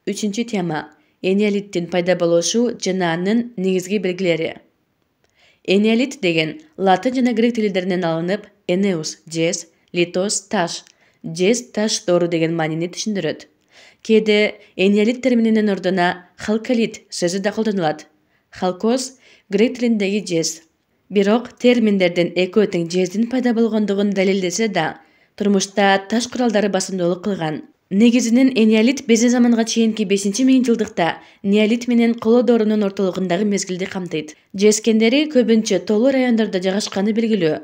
Üçüncü tema. Энеолиттин пайда болушу жана анын негизги белгилери. Энеолит деген латын жана грек тилдеринен алынып, энеус – жез, литос – таш, жез таш доору деген маанини түшүндүрөт. Кээде энеолит термининин ордуна халколит сөзү да колдонулат. Халкос – грек тилиндеги жез. Бирок терминдердин экөө тең жездин пайда болгондугун далилдесе да, турмушта таш куралдары басымдуулук кылган. Негизинен энеолит биздин заманга чейинки 5-миңжилдыкта неолит менен коло доорунун ортолугундагы мезгилди камтыйт. Жез кендери көбүнчө тоолуу райондордо жайгашканы белгилүү.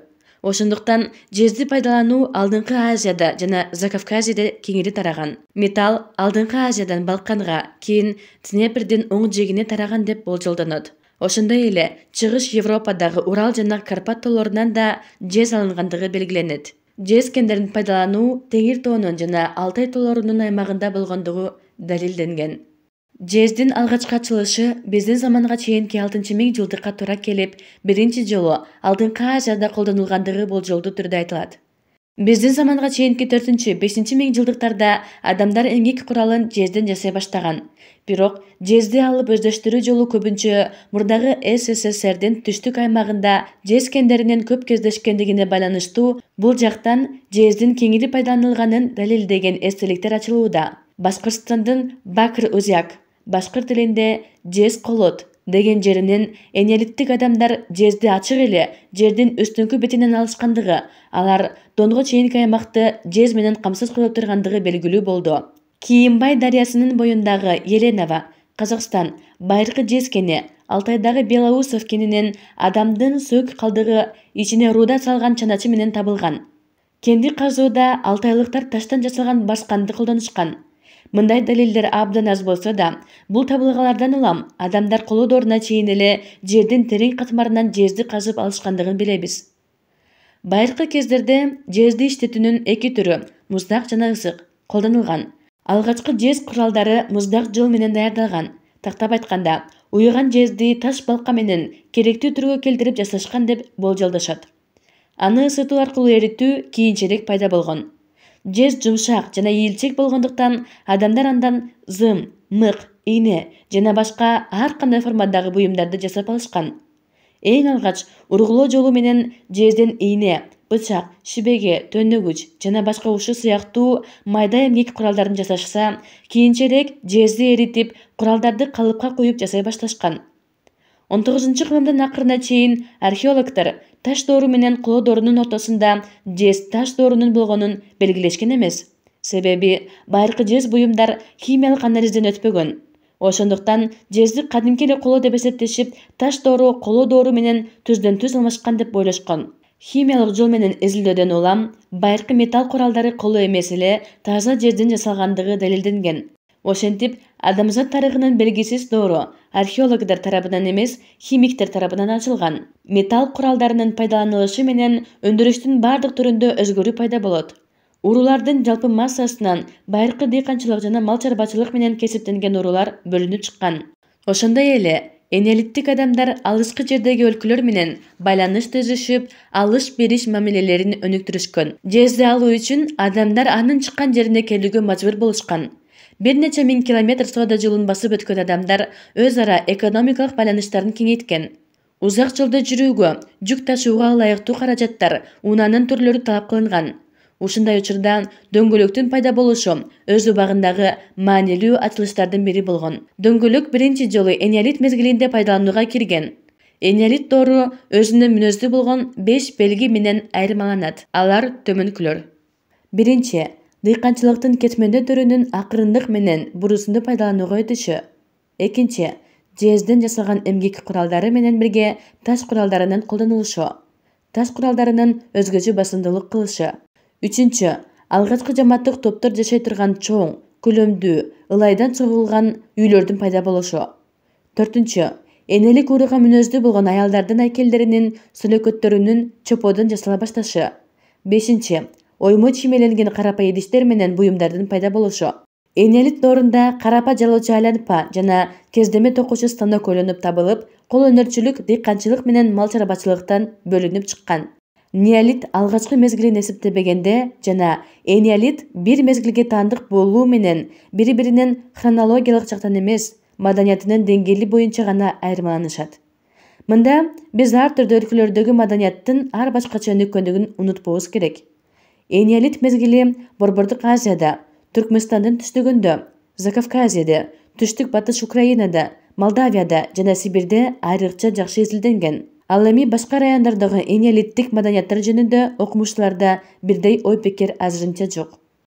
Ошондуктан жезди пайдалануу алдыңкы Азияда жана Закавказьеде кеңири тараган. Металл алдыңкы Азиядан Балканга, кийин Днепрдин оң жээгине тараган деп болжолдонот. Ошондой эле Чыгыш Европадагы Урал жана Карпат тоолорунан да жез алынгандыгы белгиленет. Жез кендерин пайдалануу Теңир тоонун жана Алтай тоолорунун аймагында болгондугу далилденген. Жездин алгачкы ачылышы биздин заманга чейинки 6-миңжилдыкка туура келип, биринчи жолу алдыңкы Азияда колдонулгандыгы болжолдуу түрдө айтылат. Биздин заманга чейинки 4-5-миңжилдыктарда адамдар эмгек куралын жезден жасай баштаган. Бирок жезди алып өздөштүрүү жолу көбүнчө мурдагы СССРдин түштүк аймагында жез кендеринин көп кездешкендигине байланыштуу бул жактан жездин кеңири пайдаланылганын далилдеген эстеликтер ачылууда. Башкырстандын Бакыр-Узяк, башкыр тилинде жез колот деген жеринен энеолиттик адамдар жезди ачык эле жердин үстүңкү бетинен алышкандыгы, алар донго чейинки аймакты жез менен камсыз кылып тургандыгы белгилүү болду. Кийимбай дарыясынын боюндагы Еленова, Казакстан, байыркы жез кени, Алтайдагы Белоусов кенинен адамдын сөөк калдыгы ичине руда салган чаначы менен табылган. Кенди казууда алтайлыктар таштан жасалган басканды колдонушкан. Мындай далилдер абдан аз болсо да, бул табылгалардан улам адамдар коло дооруна чейин эле жердин терең катмарынан жезди казып алышкандыгын билебиз. Байыркы кездерде жезди иштетүүнүн эки түрү, муздак жана ысык, колдонулган. Алгачкы жез куралдары муздак жыл менен даярдалган. Тактап айтканда, уюган жезди таш балка менен керектүү түргө келтирип жасашкан деп болжолдошот. Аны ысытуу аркылуу эритүү кийинчерээк пайда болгон. Жез жумшак жана ийилчек болгондуктан адамдар андан зым, мык, ийне жана башка ар кандай формадагы буюмдарды жасап алышкан. Эң алгач ургулоо жолу менен жезден ийне, бычак, шибеге, төнөгүч жана башка ушул сыяктуу майда эмгек куралдарын жасашса, кийинчерээк жезди эритип, куралдарды калыпка куюп жасай башташкан. 19-кылымдын акырына чейин археологдор таш доору менен коло доорунун ортосунда жез таш доорунун болгонун белгилешкен эмес. Себеби байыркы жез буюмдар химиялык анализден өтпөгөн. Ошондуктан жезди кадимки эле коло деп эсептешип, таш доору коло доору менен түздөн түз алмашкан деп ойлошкон. Химиялык жол менен изилдөөдөн улам байыркы металл куралдары коло эмес эле таза жезден жасалгандыгы далилденген. Ошентип, адамзат тарыхынын белгисиз доору археологдор тарабынан эмес, химиктер тарабынан ачылган. Металл куралдарынын пайдаланылышы менен өндүрүштүн бардык түрүндө өзгөрүү пайда болот. Уруулардын жалпы массасынан байыркы дыйканчылык жана мал чарбачылык менен кесиптенген уруулар бөлүнүп чыккан. Ошондой эле энеолиттик адамдар алыскы жердеги өлкөлөр менен байланыш түзүшүп, алыш-бериш мамилелерин өнүктүрүшкөн. Жезди алуу үчүн адамдар анын чыккан жерине келүүгө мажбур болушкан. Бир нече миң километр соода жолун басып өткөн адамдар өз ара экономикалык байланыштарын кеңейткен. Узак жолдо жүрүүгө, жүк ташууга ылайыктуу каражаттар, унаанын түрлөрү талап кылынган. Ушундай учурда дөңгөлөктүн пайда болушу өз убагындагы маанилүү ачылыштардын бири болгон. Дөңгөлөк биринчи жолу энеолит мезгилинде пайдаланууга кирген. Энеолит доору өзүнө мүнөздүү болгон 5 белги менен айырмаланат. Алар төмөнкүлөр. Биринчи, дыйканчылыктын кетмендөө түрүнүн акырындык менен бурусунду пайдаланууга өтүшү. Экинчи, жезден жасалган эмгек куралдары менен бирге таш куралдарынын колдонулушу. Таш куралдарынын өзгөчө басымдуулук кылышы. Үчүнчү, алгачкы жамааттык топтор жашай турган чоң, көлөмдүү, ылайдан чогулган үйлөрдүн пайда болушу. Төртүнчү, энелик урууга мүнөздүү болгон аялдардын айкелдеринин сүлөкөттөрүнүн чоподон жасала башташы. Бешинчи, оймо чиймеленген карапа идиштер менен буюмдардын пайда болушу. Энеолит доорунда карапа жалоочу айланпа жана кездеме токуучу станок ойлонуп табылып, кол өнөрчүлүк, дыйканчылык менен мал чарбачылыктан бөлүнүп чыккан. Неолит алгачкы мезгилин эсептебегенде жана энеолит бир мезгилге таандык болуу менен бири-биринен хронологиялык жактан эмес, маданиятынын деңгээли боюнча гана айырмаланышат. Мында биз ар түрдүү өлкөлөрдөгү маданияттын ар башкача өнүккөндүгүн унутпообуз керек. Энеолит мезгили Борбордук Азияда, Түркмөнстандын түштүгүндө, Закавказьеде, түштүк батыш Украинада, Молдавияда жана Сибирде айрыкча жакшы изилденген. Ал эми башка райондордогу энеолиттик маданияттар жөнүндө окумуштууларда бирдей ой-пикир азырынча жок.